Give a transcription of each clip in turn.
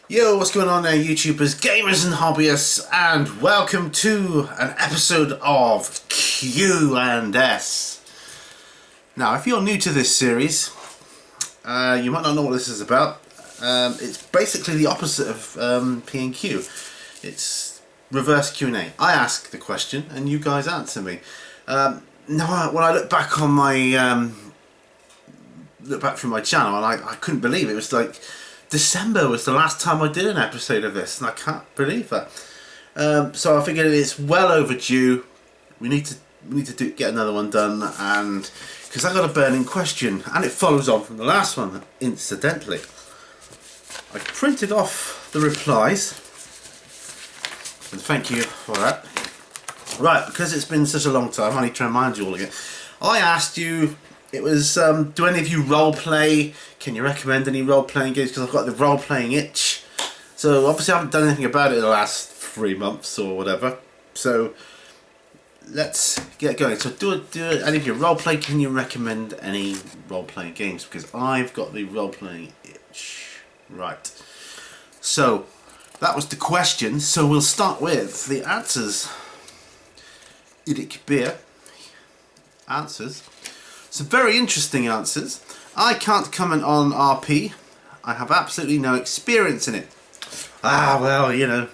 Yo, what's going on there, YouTubers, gamers and hobbyists, and welcome to an episode of Q&S. Now, if you're new to this series, you might not know what this is about. It's basically the opposite of P&Q. It's reverse Q&A. I ask the question and you guys answer me. Now, when I look back on my through my channel, and I couldn't believe it. It was like December was the last time I did an episode of this, and I can't believe that. So I figured it's well overdue. We need to get another one done, and because I got a burning question, and it follows on from the last one. Incidentally, I printed off the replies, and thank you for that. Right, because it's been such a long time, I need to remind you all again. I asked you. It was, do any of you role-play? Can you recommend any role-playing games? Because I've got the role-playing itch. So, obviously I haven't done anything about it in the last 3 months or whatever. So, let's get going. So, any of you role-play, can you recommend any role-playing games? Because I've got the role-playing itch. Right. So, that was the question. So, we'll start with the answers. Idic Beer. Answers. Some very interesting answers. I can't comment on RP. I have absolutely no experience in it. Well, you know,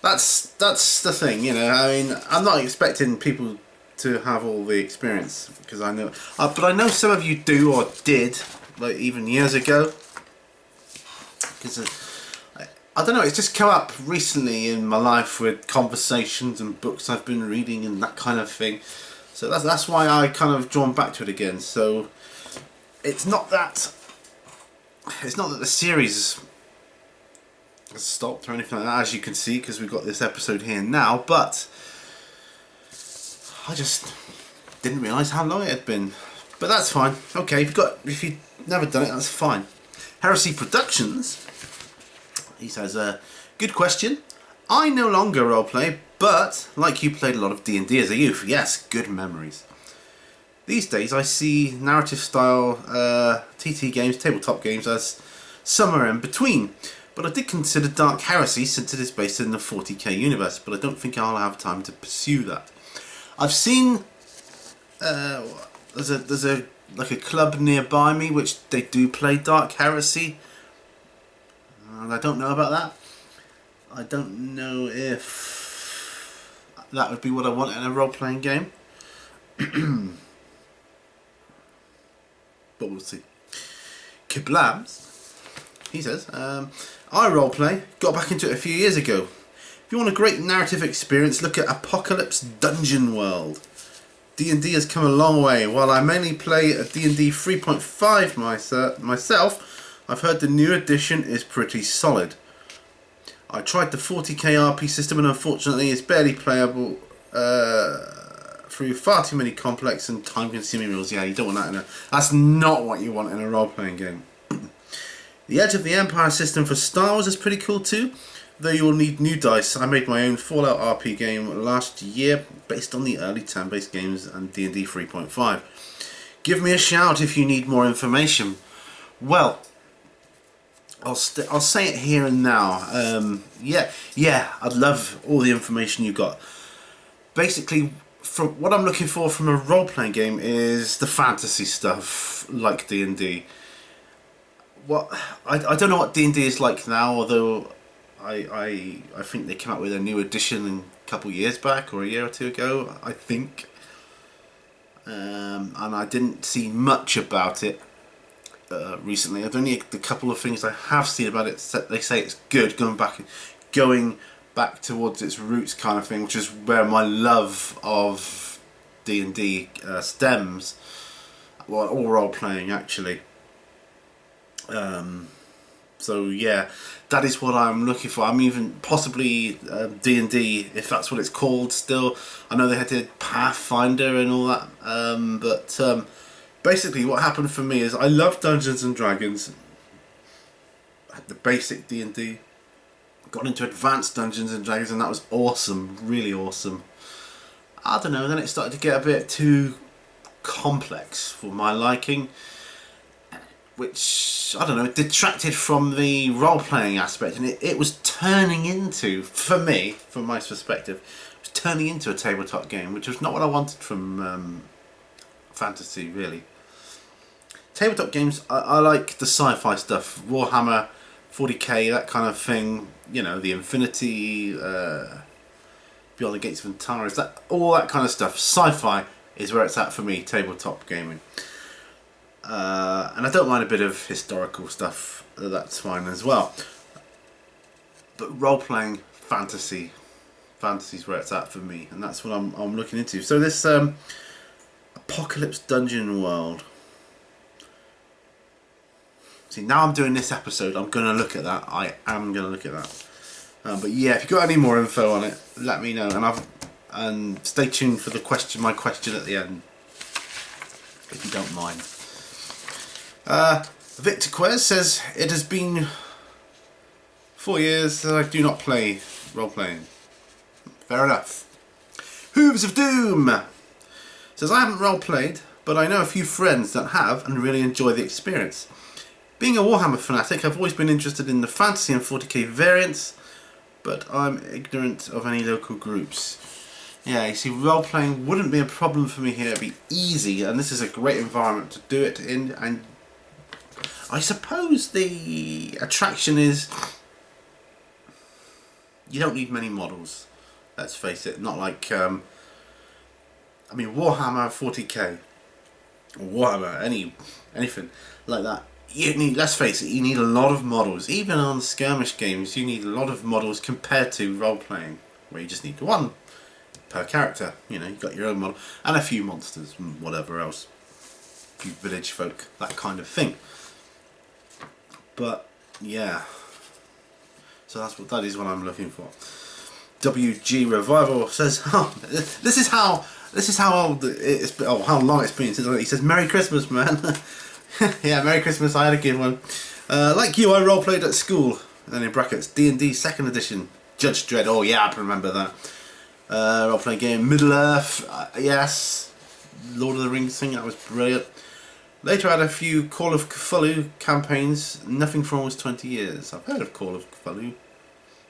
that's the thing, you know. I mean, I'm not expecting people to have all the experience because I know, but I know some of you do or did, like even years ago. Because I don't know, it's just come up recently in my life with conversations and books I've been reading and that kind of thing. So that's why I kind of drawn back to it again. So it's not that the series has stopped or anything like that, as you can see, because we've got this episode here now. But I just didn't realise how long it had been. But that's fine. Okay, if you've never done it, that's fine. Heresy Productions. He says, good question. I no longer roleplay, but like you played a lot of D&D as a youth. Yes, good memories. These days I see narrative style TT games, tabletop games as somewhere in between. But I did consider Dark Heresy since it is based in the 40k universe, but I don't think I'll have time to pursue that. I've seen there's a like a club nearby me which they do play Dark Heresy, and I don't know about that. I don't know if that would be what I want in a role-playing game. But we'll see. Kiblams, he says, I roleplay, got back into it a few years ago. If you want a great narrative experience, look at Apocalypse Dungeon World. D&D has come a long way. While I mainly play a D&D 3.5 myself, I've heard the new edition is pretty solid. I tried the 40k RP system and unfortunately it's barely playable through far too many complex and time-consuming rules. Yeah, you don't want that that's not what you want in a role-playing game. The Edge of the Empire system for Star Wars is pretty cool too, though you will need new dice. I made my own Fallout RP game last year based on the early turn-based games and D&D 3.5. Give me a shout if you need more information. Well, I'll say it here and now. Yeah, I'd love all the information you got. Basically, from what I'm looking for from a role-playing game is the fantasy stuff, like D&D. I don't know what D&D is like now, although I think they came out with a new edition a couple years back, or a year or two ago, I think. And I didn't see much about it. Recently, I've only a couple of things I have seen about it. They say it's good, going back towards its roots, kind of thing, which is where my love of D&D stems. Well, all role playing actually. So yeah, that is what I'm looking for. I'm even possibly D&D, if that's what it's called. Still, I know they had to Pathfinder and all that, but. Basically, what happened for me is I love Dungeons and Dragons. I had the basic D&D. Got into advanced Dungeons and Dragons, and that was awesome, really awesome. I don't know. Then it started to get a bit too complex for my liking. which, I don't know, detracted from the role-playing aspect, and it was turning into, for me, from my perspective, it was turning into a tabletop game, which was not what I wanted from fantasy, really. Tabletop games, I like the sci-fi stuff, Warhammer, 40k, that kind of thing, you know, the Infinity, Beyond the Gates of Antares, all that kind of stuff. Sci-fi is where it's at for me, tabletop gaming. And I don't mind a bit of historical stuff, that's fine as well. But role-playing, fantasy's where it's at for me, and that's what I'm looking into. So this Apocalypse Dungeon World. See, now I'm doing this episode, I'm going to look at that. I am going to look at that. But yeah, if you've got any more info on it, let me know. And stay tuned for my question at the end, if you don't mind. Victor Quez says, it has been 4 years that I do not play role-playing. Fair enough. Hooves of Doom says, I haven't role-played, but I know a few friends that have and really enjoy the experience. Being a Warhammer fanatic, I've always been interested in the fantasy and 40k variants, but I'm ignorant of any local groups. Yeah, you see, role-playing wouldn't be a problem for me here. It'd be easy, and this is a great environment to do it in. And I suppose the attraction is you don't need many models. Let's face it. Not like I mean, Warhammer 40k, or Warhammer anything like that. You need, let's face it, you need a lot of models. Even on skirmish games, you need a lot of models compared to role-playing, where you just need one per character. You know, you've got your own model, and a few monsters, and whatever else. A few village folk, that kind of thing. But, yeah. So that is what I'm looking for. WG Revival says, oh, this is how old it's been, how long it's been since. He says, Merry Christmas, man. Yeah, Merry Christmas, I had a good one. Like you, I roleplayed at school. And in brackets, D&D 2nd edition. Judge Dredd, oh yeah, I can remember that. Role-playing game, Middle-earth, yes. Lord of the Rings thing, that was brilliant. Later I had a few Call of Cthulhu campaigns, nothing for almost 20 years. I've heard of Call of Cthulhu,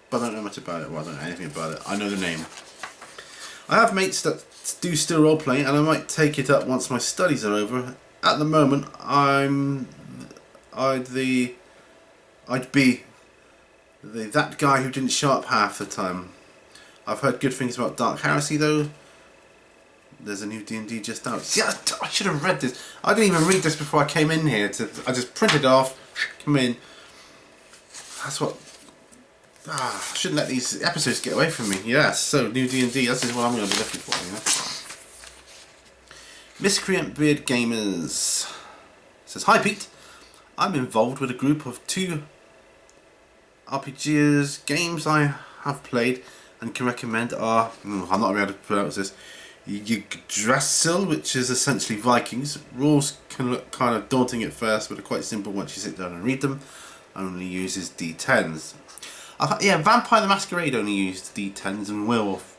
but I don't know much about it. Well, I don't know anything about it. I know the name. I have mates that do still roleplay, and I might take it up once my studies are over. At the moment, I'd be that guy who didn't show up half the time. I've heard good things about Dark Heresy though. There's a new D&D just out. Yeah, I should have read this. I didn't even read this before I came in here. I just printed it off, come in. That's what. I shouldn't let these episodes get away from me. Yes, so new D&D. This is what I'm going to be looking for. You know? Miscreant Beard Gamers says, hi Pete, I'm involved with a group of 2 RPGs. Games I have played and can recommend are, I'm not able to pronounce this, Yggdrasil, which is essentially Vikings. Rules can look kind of daunting at first, but are quite simple once you sit down and read them. Only uses D10s. Yeah, Vampire the Masquerade only used D10s, and Werewolf.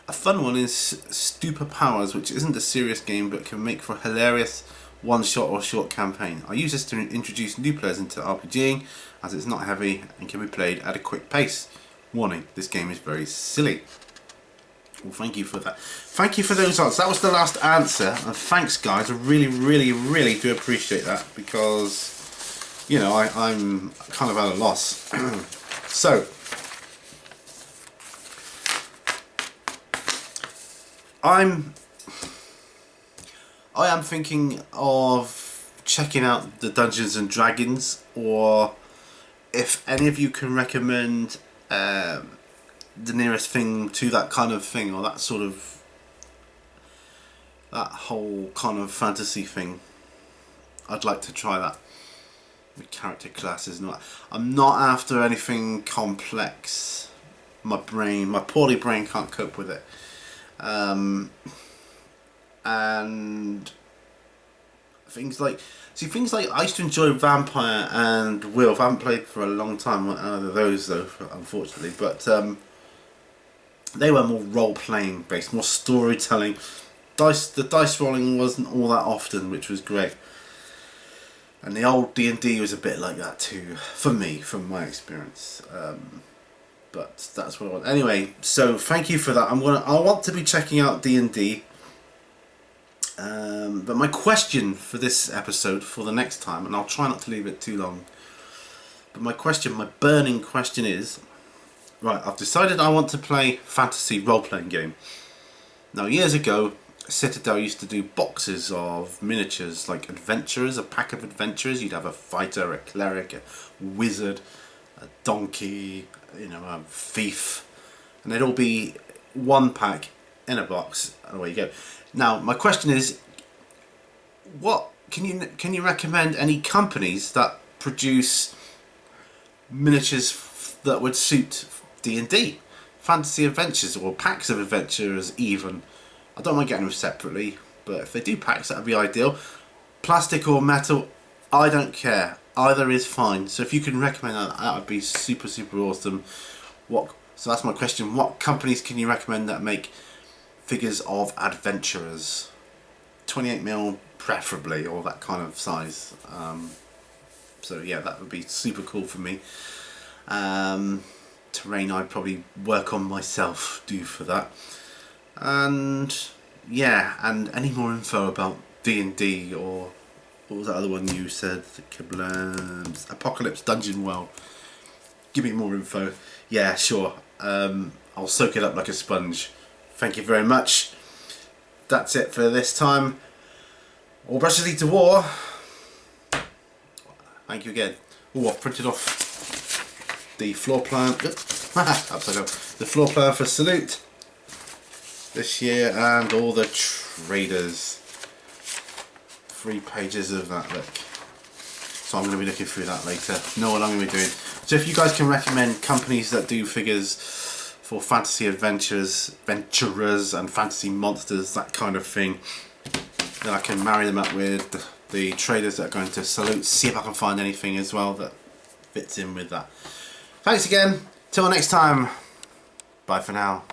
A fun one is Stupor Powers, which isn't a serious game but can make for a hilarious one-shot or short campaign. I use this to introduce new players into RPGing, as it's not heavy and can be played at a quick pace. Warning, this game is very silly. Well, thank you for that. Thank you for those answers. That was the last answer, and thanks guys, I really, really, really do appreciate that, because, you know, I'm kind of at a loss. So, I am thinking of checking out the Dungeons and Dragons, or if any of you can recommend the nearest thing to that kind of thing, or that sort of, that whole kind of fantasy thing, I'd like to try that with character classes. I'm not after anything complex. My poorly brain can't cope with it. And things like I used to enjoy Vampire and Werewolf. I haven't played for a long time either of those though, unfortunately, but they were more role-playing based, more storytelling. The dice rolling wasn't all that often, which was great. And the old D&D was a bit like that too, for me, from my experience. But that's what I want. Anyway, so thank you for that. I want to be checking out D&D. But my question for this episode, for the next time, and I'll try not to leave it too long. But my burning question is, right, I've decided I want to play fantasy role-playing game. Now, years ago, Citadel used to do boxes of miniatures, like adventurers, a pack of adventurers. You'd have a fighter, a cleric, a wizard, a donkey, a thief, and they'd all be one pack in a box, and away you go. Now, my question is, what can you recommend any companies that produce miniatures that would suit D&D, fantasy adventures, or packs of adventurers even? I don't mind getting them separately, but if they do packs, that would be ideal. Plastic or metal, I don't care. Either is fine. So if you can recommend that would be super, super awesome. So that's my question. What companies can you recommend that make figures of adventurers? 28mm preferably, or that kind of size. So yeah, that would be super cool for me. Terrain I'd probably work on myself, do for that. And yeah, and any more info about D&D, or what was that other one you said? Kablams, Apocalypse Dungeon World. Give me more info. Yeah, sure. I'll soak it up like a sponge. Thank you very much. That's it for this time. All brushes lead to war. Thank you again. Oh, I've printed off the floor plan. Upside down. The floor plan for Salute this year, and all the traders. 3 pages of that, look. So I'm going to be looking through that later. Know what I'm going to be doing. So if you guys can recommend companies that do figures for fantasy adventurers and fantasy monsters, that kind of thing, then I can marry them up with the traders that are going to Salute, see if I can find anything as well that fits in with that. Thanks again. Till next time. Bye for now.